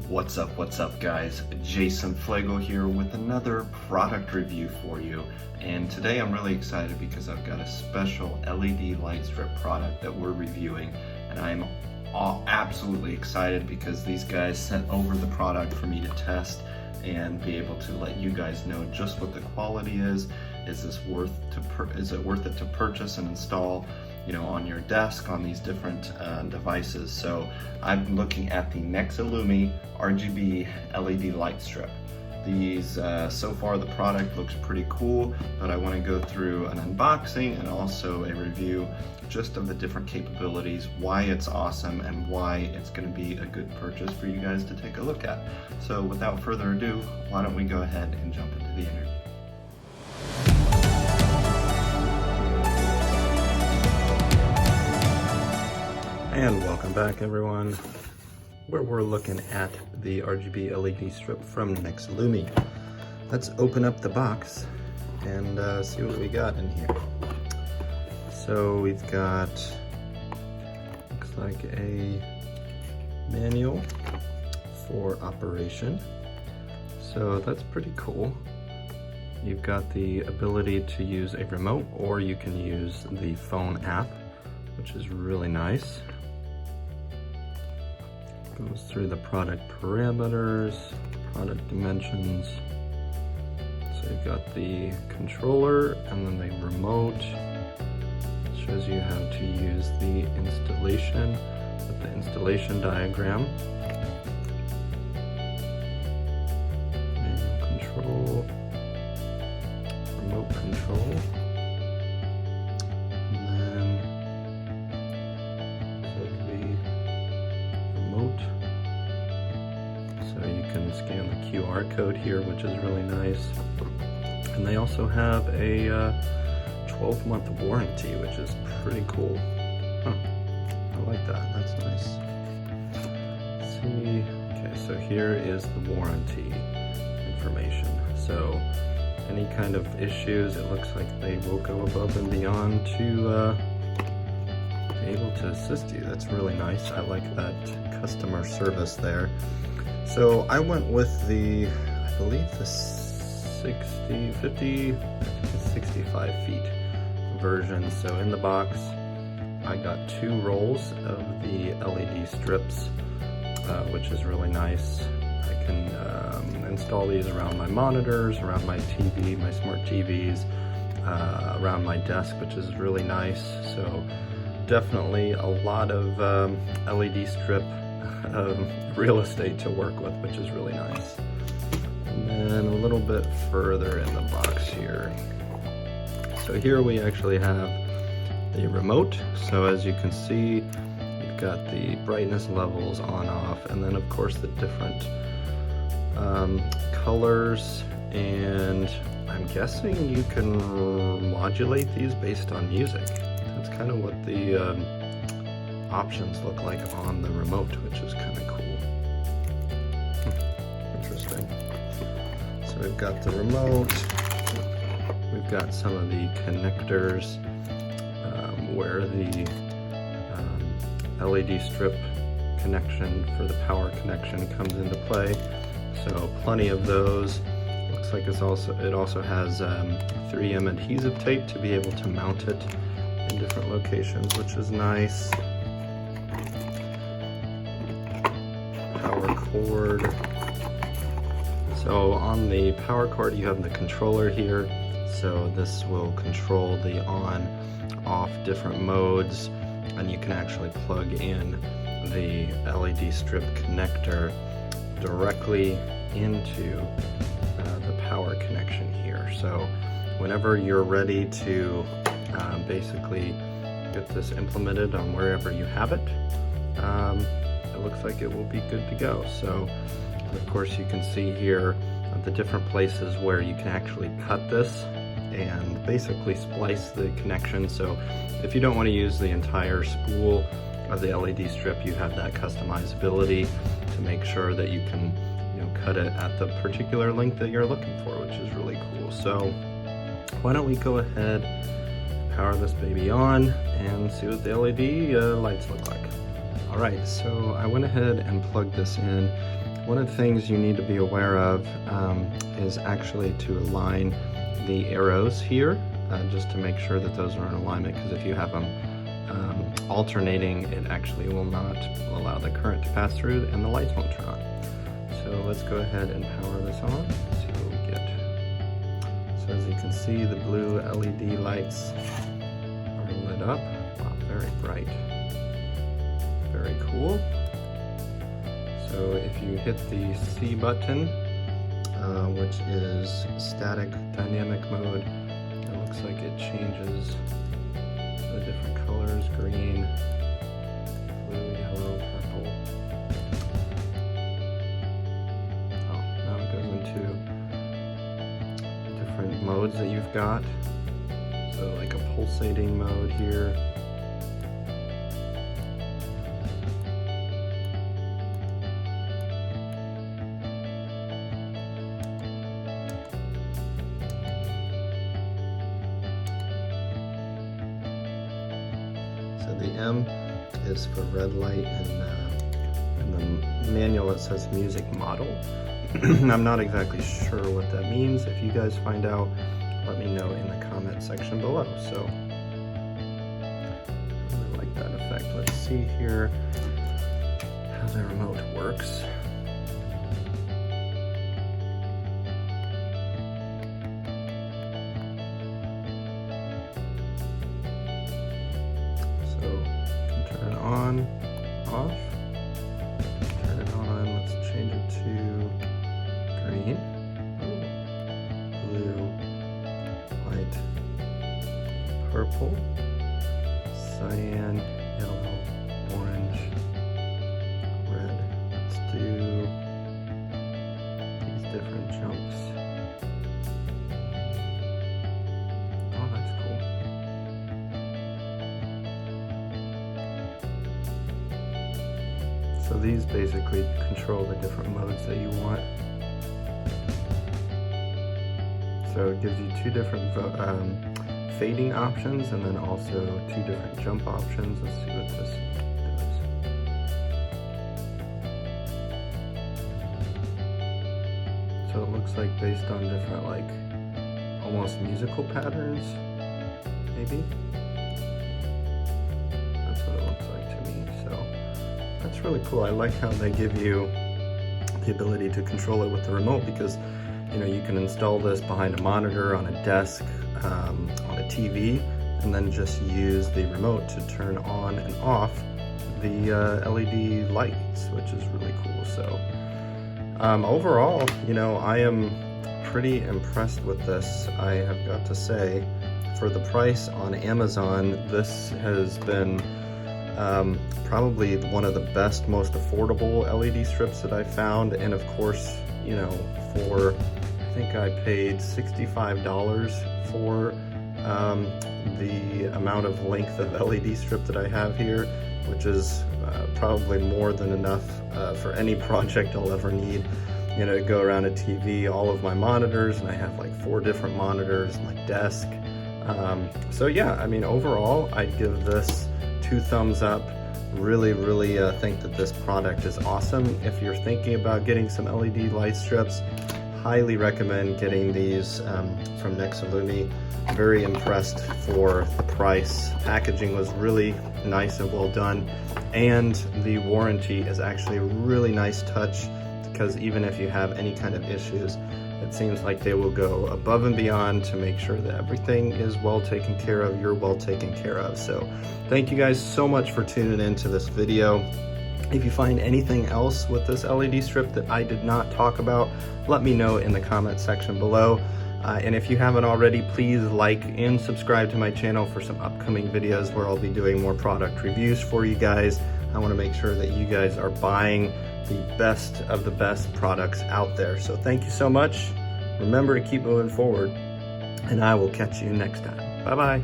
What's up guys? Jason Flagle here with another product review for you. And today I'm really excited because I've got a special LED light strip product that we're reviewing. And I'm absolutely excited because these guys sent over the product for me to test and be able to let you guys know just what the quality is. Is it worth it to purchase and install, on your desk on these different devices? So I'm looking at the Nexillumi RGB LED light strip. These, so far the product looks pretty cool, but I want to go through an unboxing and also a review just of the different capabilities, why it's awesome, and why it's going to be a good purchase for you guys to take a look at. So without further ado, why don't we go ahead and jump into the interview. And welcome back everyone, where we're looking at the RGB LED strip from Nexillumi. Let's open up the box and see what we got in here. So we've got, looks like a manual for operation. So that's pretty cool. You've got the ability to use a remote, or you can use the phone app, which is really nice. Goes through the product parameters, product dimensions. So you've got the controller and then the remote. It shows you how to use the installation with the installation diagram. Manual control, remote control. So you can scan the QR code here, which is really nice. And they also have a 12-month warranty, which is pretty cool. I like that, that's nice. Let's see, okay, so here is the warranty information. So any kind of issues, it looks like they will go above and beyond to be able to assist you. That's really nice. I like that customer service there. So I went with the, I believe the 65 feet version. So in the box, I got 2 rolls of the LED strips, which is really nice. I can install these around my monitors, around my TV, my smart TVs, around my desk, which is really nice. So definitely a lot of LED strip real estate to work with, which is really nice. And then a little bit further in the box here. So here we actually have the remote. So as you can see, you've got the brightness levels on, off, and then of course the different colors, and I'm guessing you can modulate these based on music. That's kind of what the options look like on the remote, which is kind of cool. Interesting. So we've got the remote, we've got some of the connectors where the LED strip connection for the power connection comes into play. So plenty of those. Looks like it also has 3M adhesive tape to be able to mount it in different locations, which is nice. Power cord. So on the power cord you have the controller here, so this will control the on, off different modes, and you can actually plug in the LED strip connector directly into the power connection here. So whenever you're ready to basically get this implemented on wherever you have it, it looks like it will be good to go. So of course you can see here the different places where you can actually cut this and basically splice the connection. So if you don't want to use the entire spool of the LED strip, you have that customizability to make sure that you can cut it at the particular length that you're looking for, which is really cool. So why don't we go ahead, power this baby on, and see what the LED lights look like. All right, so I went ahead and plugged this in. One of the things you need to be aware of is actually to align the arrows here, just to make sure that those are in alignment, because if you have them alternating, it actually will not allow the current to pass through and the lights won't turn on. So let's go ahead and power this on, see what we get. So as you can see, the blue LED lights are lit up. Wow, very bright. Very cool. So if you hit the C button, which is static dynamic mode, it looks like it changes the different colors: green, blue, yellow, purple. Oh, now it goes into different modes that you've got. So like a pulsating mode here. So the M is for red light, and in the manual it says music model. I'm not exactly sure what that means. If you guys find out, let me know in the comment section below. So I really like that effect. Let's see here how the remote works. On, off, turn it on, let's change it to green, blue, white, purple, cyan, yellow, orange, red. Let's do these different jumps. Oh, that's cool. So these basically control the different modes that you want. So it gives you two different fading options, and then also two different jump options. Let's see what this does. So it looks like based on different, like, almost musical patterns, maybe? That's what it looks like to me, so. That's really cool. I like how they give you the ability to control it with the remote, because you know, you can install this behind a monitor, on a desk, on a TV, and then just use the remote to turn on and off the LED lights, which is really cool. So overall, you know, I am pretty impressed with this. I have got to say, for the price on Amazon, this has been probably one of the best, most affordable LED strips that I've found. And of course, you know, for, I think I paid $65 for the amount of length of LED strip that I have here, which is probably more than enough for any project I'll ever need. You know, to go around a TV, all of my monitors, and I have like 4 different monitors, my desk. So yeah, I mean, overall, I'd give this 2 thumbs up. Really think that this product is awesome. If you're thinking about getting some LED light strips, highly recommend getting these from Nexillumi. Very impressed for the price. Packaging was really nice and well done, and the warranty is actually a really nice touch, because even if you have any kind of issues, it seems like they will go above and beyond to make sure that everything is well taken care of, you're well taken care of. So thank you guys so much for tuning into this video. If you find anything else with this LED strip that I did not talk about, let me know in the comment section below. And if you haven't already, please like and subscribe to my channel for some upcoming videos where I'll be doing more product reviews for you guys. I want to make sure that you guys are buying the best of the best products out there. So thank you so much. Remember to keep moving forward, and I will catch you next time. Bye-bye.